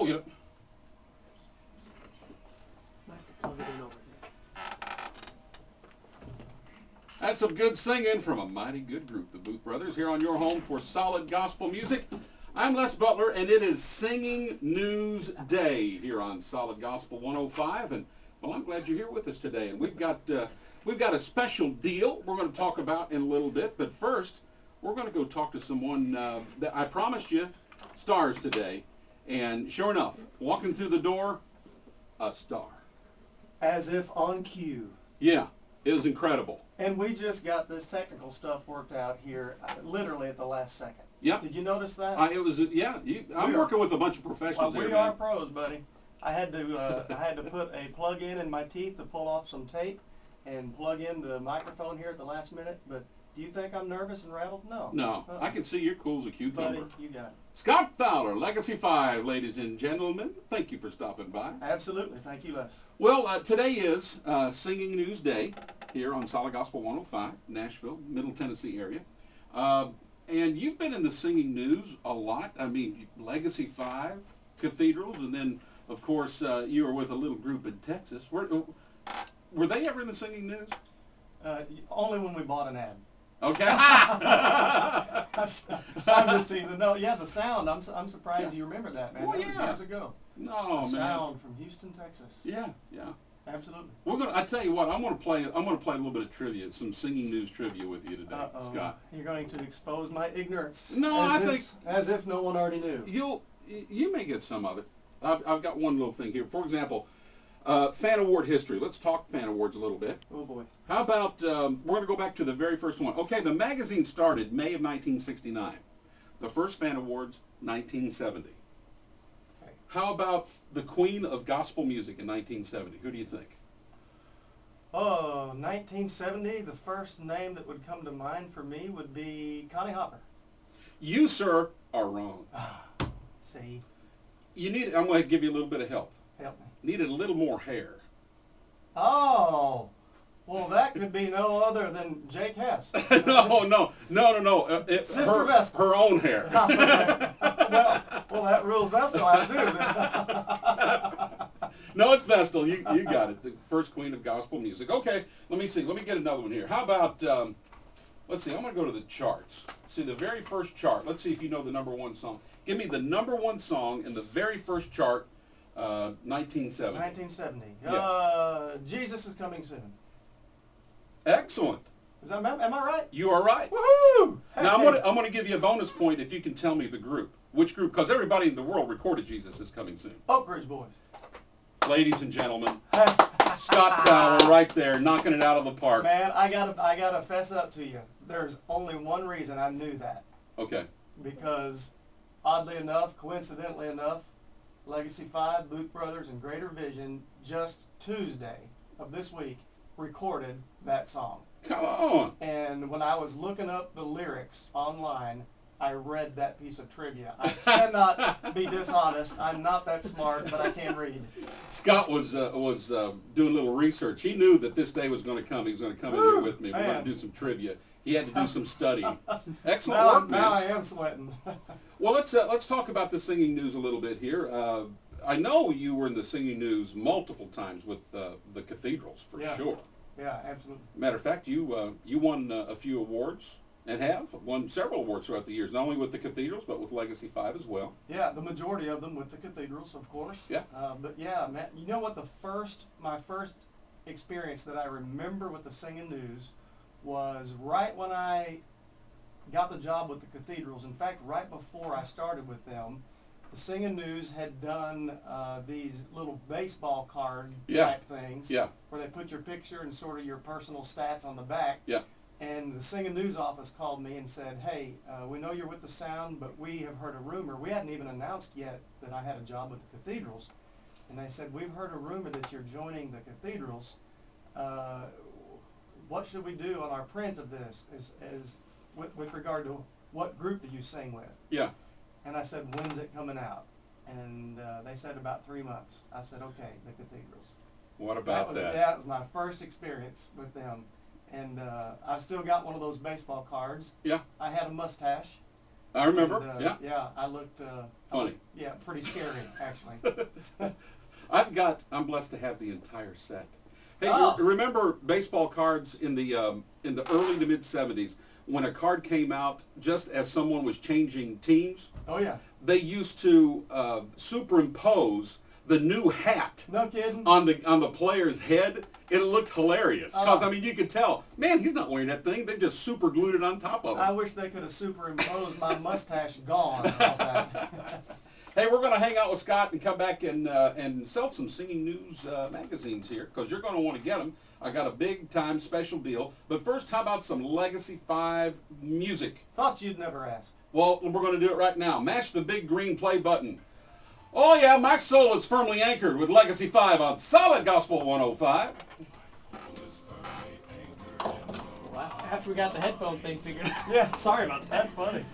Oh, yeah. Plug it in over That's some good singing from a mighty good group, the Booth Brothers, here on your home for solid gospel music. I'm Les Butler, and it is Singing News Day here on Solid Gospel 105. And well, I'm glad you're here with us today. And we've got a special deal we're going to talk about in a little bit. But first, we're going to go talk to someone that I promised you stars today. And sure enough, walking through the door, a star. As if on cue. Yeah, it was incredible. And we just got this technical stuff worked out here literally at the last second. Yeah. Did you notice that? I'm working with a bunch of professionals well, here, we man. are pros, buddy. I had to put a plug in my teeth to pull off some tape and plug in the microphone here at the last minute. But do you think I'm nervous and rattled? No. No, I can see you're cool as a cucumber. Buddy, you got it. Scott Fowler, Legacy 5, ladies and gentlemen. Thank you for stopping by. Absolutely. Thank you, Les. Well, today is Singing News Day here on Solid Gospel 105, Nashville, Middle Tennessee area. And you've been in the singing news a lot. I mean, Legacy 5, cathedrals, and then, of course, you were with a little group in Texas. Were they ever in the singing news? Only when we bought an ad. Okay. I'm just teasing. No, yeah, the sound. I'm surprised you remember that, man. Well, That was years ago. No, The man. sound from Houston, Texas. Yeah. Absolutely. I tell you what, I'm gonna play a little bit of trivia, some singing news trivia with you today, Scott. You're going to expose my ignorance. No, as if no one already knew. You may get some of it. I've got one little thing here. For example, fan award history. Let's talk fan awards a little bit. Oh boy. How about we're going to go back to the very first one. Okay, the magazine started May of 1969. The first fan awards, 1970. Okay. How about the Queen of Gospel Music in 1970? Who do you think? Oh, 1970. The first name that would come to mind for me would be Connie Hopper. You, sir, are wrong. See. I'm going to give you a little bit of help. Help me. Needed a little more hair. Oh. Well, that could be no other than Jake Hess. No. Sister Vestal. Her own hair. well, that rules Vestal out too. No, it's Vestal. You got it. The first Queen of Gospel Music. Okay, let me see. Let me get another one here. How about, let's see. I'm going to go to the charts. See, the very first chart. Let's see if you know the number one song. Give me the number one song in the very first chart, 1970. 1970. Yeah. Jesus is Coming Soon. Excellent. Am I right? You are right. Woohoo! Now, I'm going to give you a bonus point if you can tell me the group. Which group? Because everybody in the world recorded Jesus is Coming Soon. Oak Ridge Boys. Ladies and gentlemen, Scott Fowler right there, knocking it out of the park. Man, I gotta fess up to you. There's only one reason I knew that. Okay. Because, oddly enough, coincidentally enough, Legacy 5, Booth Brothers, and Greater Vision just Tuesday of this week recorded that song. Come on. And when I was looking up the lyrics online, I read that piece of trivia. I cannot be dishonest. I'm not that smart, but I can read. Scott was doing a little research. He knew that this day was going to come. He was going to come in here with me. We're going to do some trivia. He had to do some studying. Excellent work, man. Now I am sweating. Well, let's talk about the singing news a little bit here. I know you were in the singing news multiple times with the cathedrals, for sure. Yeah, absolutely. Matter of fact, you won a few awards and have won several awards throughout the years, not only with the cathedrals, but with Legacy 5 as well. Yeah, the majority of them with the cathedrals, of course. Yeah. But yeah, man, you know what? My first experience that I remember with the singing news was right when I got the job with the cathedrals. In fact, right before I started with them, the singing news had done these little baseball card type things, where they put your picture and sort of your personal stats on the back. Yeah. And the singing news office called me and said, "Hey, we know you're with the Sound, but we have heard a rumor. We hadn't even announced yet that I had a job with the cathedrals." And they said, "We've heard a rumor that you're joining the cathedrals. What should we do on our print of this with regard to what group do you sing with?" Yeah. And I said, "When's it coming out?" And they said about 3 months. I said, "Okay, the cathedrals." What about that? That was my first experience with them. And I've still got one of those baseball cards. Yeah. I had a mustache. I remember. And, Yeah. Yeah, I looked. Funny. Yeah, pretty scary actually. I'm blessed to have the entire set. Hey, Oh. you remember baseball cards in the early to mid '70s when a card came out just as someone was changing teams? Oh yeah. They used to superimpose the new hat No kidding. on the player's head. It looked hilarious because Oh. I mean you could tell, man, he's not wearing that thing. They just super glued it on top of I him. wish they could have superimposed my mustache gone. About that. Hey, we're going to hang out with Scott and come back and sell some Singing News magazines here because you're going to want to get them. I got a big time special deal. But first, how about some Legacy 5 music? Thought you'd never ask. Well, we're going to do it right now. Mash the big green play button. Oh yeah, my soul is firmly anchored with Legacy 5 on Solid Gospel 105. Wow. After we got the headphone thing figured out. Yeah. Sorry about that. That's funny.